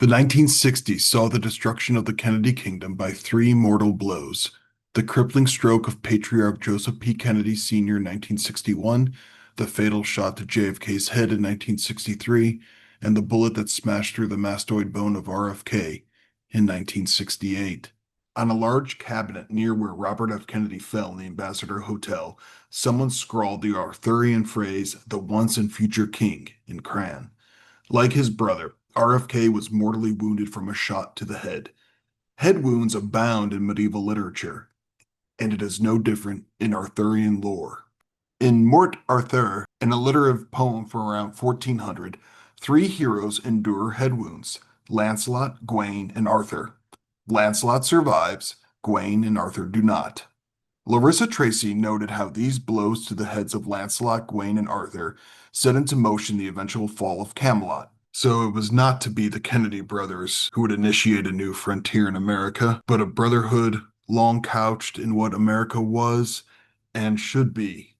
The 1960s saw the destruction of the Kennedy kingdom by three mortal blows: the crippling stroke of Patriarch Joseph P. Kennedy Sr. in 1961, the fatal shot to JFK's head in 1963, and the bullet that smashed through the mastoid bone of RFK in 1968. On a large cabinet near where Robert F. Kennedy fell in the Ambassador Hotel, someone scrawled the Arthurian phrase, "the once and future king," in crayon. Like his brother, RFK was mortally wounded from a shot to the head. Head wounds abound in medieval literature, and it is no different in Arthurian lore. In Morte Arthur, an alliterative poem from around 1400, three heroes endure head wounds: Lancelot, Gawain, and Arthur. Lancelot survives, Gawain and Arthur do not. Larissa Tracy noted how these blows to the heads of Lancelot, Gawain, and Arthur set into motion the eventual fall of Camelot. So it was not to be the Kennedy brothers who would initiate a new frontier in America, but a brotherhood long couched in what America was and should be,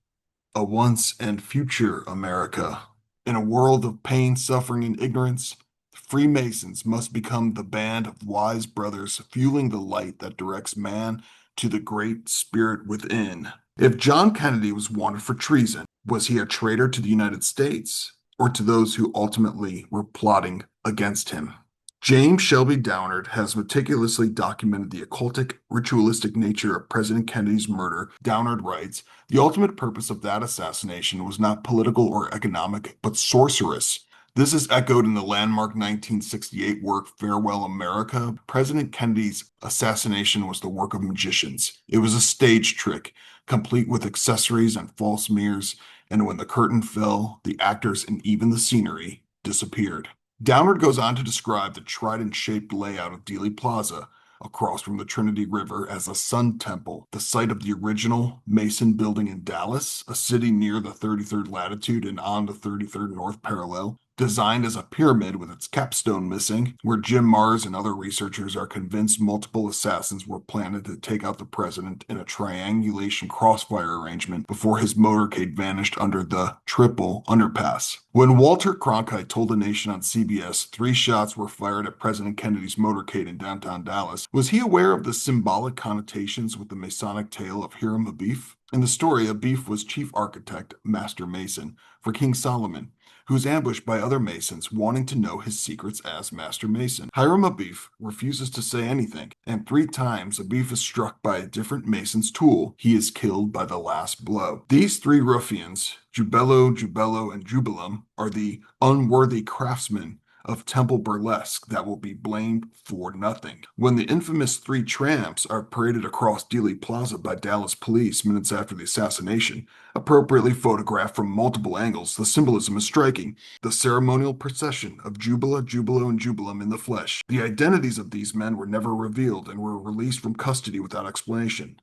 a once and future America. In a world of pain, suffering, and ignorance, Freemasons must become the band of wise brothers fueling the light that directs man to the great spirit within. If John Kennedy was wanted for treason, was he a traitor to the United States or to those who ultimately were plotting against him? James Shelby Downard has meticulously documented the occultic, ritualistic nature of President Kennedy's murder. Downard writes, "The ultimate purpose of that assassination was not political or economic, but sorcerous. This is echoed in the landmark 1968 work Farewell America. President Kennedy's assassination was the work of magicians. It was a stage trick, complete with accessories and false mirrors, and when the curtain fell, the actors and even the scenery disappeared." Downard goes on to describe the trident-shaped layout of Dealey Plaza across from the Trinity River as a sun temple, the site of the original Mason building in Dallas, a city near the 33rd latitude and on the 33rd north parallel, designed as a pyramid with its capstone missing, where Jim Marrs and other researchers are convinced multiple assassins were planted to take out the president in a triangulation crossfire arrangement before his motorcade vanished under the triple underpass. When Walter Cronkite told the nation on CBS 3 shots were fired at President Kennedy's motorcade in downtown Dallas, was he aware of the symbolic connotations with the Masonic tale of Hiram Abiff? In the story, Abiff was chief architect, master mason, for King Solomon, who was ambushed by other Masons wanting to know his secrets as Master Mason. Hiram Abiff refuses to say anything, and 3 times Abiff is struck by a different Mason's tool. He is killed by the last blow. These 3 ruffians, Jubello, and Jubilum, are the unworthy craftsmen of temple burlesque that will be blamed for nothing. When the infamous 3 tramps are paraded across Dealey Plaza by Dallas police minutes after the assassination, appropriately photographed from multiple angles, the symbolism is striking. The ceremonial procession of Jubilo, and Jubilum in the flesh. The identities of these men were never revealed and were released from custody without explanation.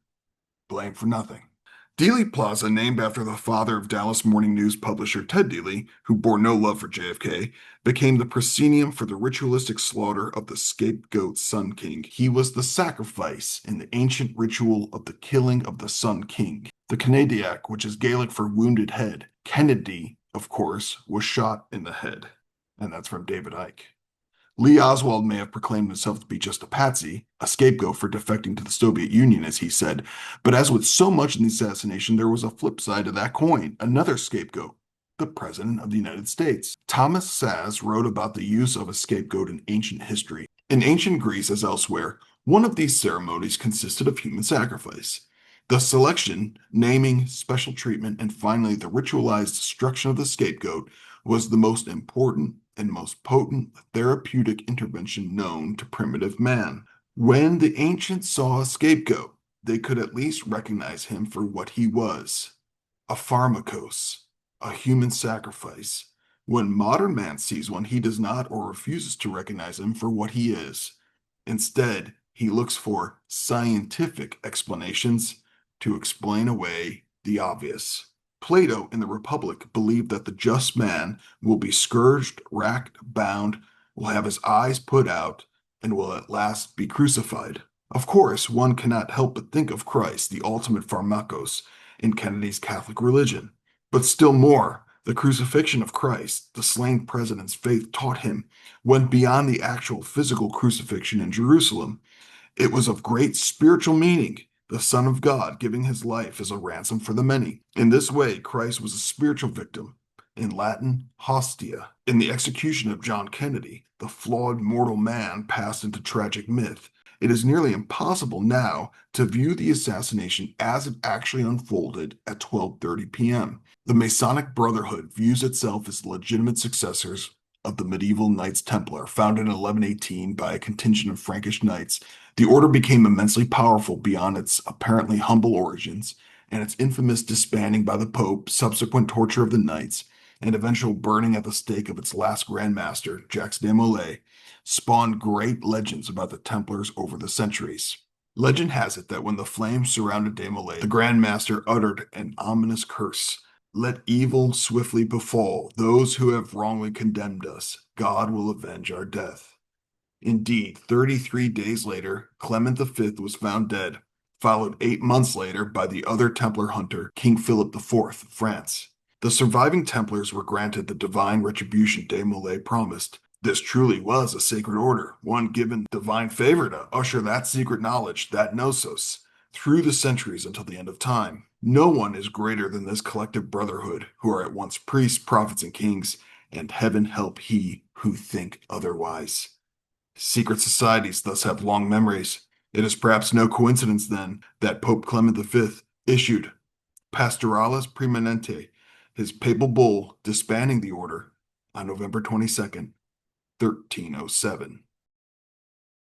Blamed for nothing. Dealey Plaza, named after the father of Dallas Morning News publisher Ted Dealey, who bore no love for JFK, became the proscenium for the ritualistic slaughter of the scapegoat Sun King. He was the sacrifice in the ancient ritual of the killing of the Sun King. The Canadiac, which is Gaelic for wounded head. Kennedy, of course, was shot in the head. And that's from David Icke. Lee Oswald may have proclaimed himself to be just a patsy, a scapegoat for defecting to the Soviet Union, as he said, but as with so much in the assassination, there was a flip side to that coin, another scapegoat, the President of the United States. Thomas Saz wrote about the use of a scapegoat in ancient history. In ancient Greece, as elsewhere, one of these ceremonies consisted of human sacrifice. The selection, naming, special treatment, and finally the ritualized destruction of the scapegoat was the most important and most potent therapeutic intervention known to primitive man. When the ancients saw a scapegoat, they could at least recognize him for what he was: a pharmakos, a human sacrifice. When modern man sees one, he does not or refuses to recognize him for what he is. Instead, he looks for scientific explanations to explain away the obvious. Plato in the Republic believed that the just man will be scourged, racked, bound, will have his eyes put out, and will at last be crucified. Of course, one cannot help but think of Christ, the ultimate pharmakos, in Kennedy's Catholic religion. But still more, The crucifixion of Christ, the slain president's faith taught him, went beyond the actual physical crucifixion in Jerusalem. It was of great spiritual meaning, the Son of God giving his life as a ransom for the many. In this way, Christ was a spiritual victim. In Latin, hostia. In the execution of John Kennedy, the flawed mortal man passed into tragic myth. It is nearly impossible now to view the assassination as it actually unfolded at 12:30 p.m. The Masonic Brotherhood views itself as legitimate successors of the medieval Knights Templar, founded in 1118 by a contingent of Frankish knights. The order became immensely powerful beyond its apparently humble origins, and its infamous disbanding by the Pope, subsequent torture of the knights, and eventual burning at the stake of its last Grand Master, Jacques de Molay, spawned great legends about the Templars over the centuries. Legend has it that when the flames surrounded de Molay, the Grand Master uttered an ominous curse. Let evil swiftly befall those who have wrongly condemned us. God will avenge our death. Indeed, 33 days later, Clement V was found dead, followed 8 months later by the other Templar hunter, King Philip IV of France. The surviving Templars were granted the divine retribution de Molay promised. This truly was a sacred order, one given divine favor to usher that secret knowledge, that gnosis, through the centuries until the end of time. No one is greater than this collective brotherhood, who are at once priests, prophets, and kings, and heaven help he who think otherwise. Secret societies thus have long memories. It is perhaps no coincidence, then, that Pope Clement V issued Pastoralis Praemunente, his papal bull disbanding the order, on November 22nd, 1307.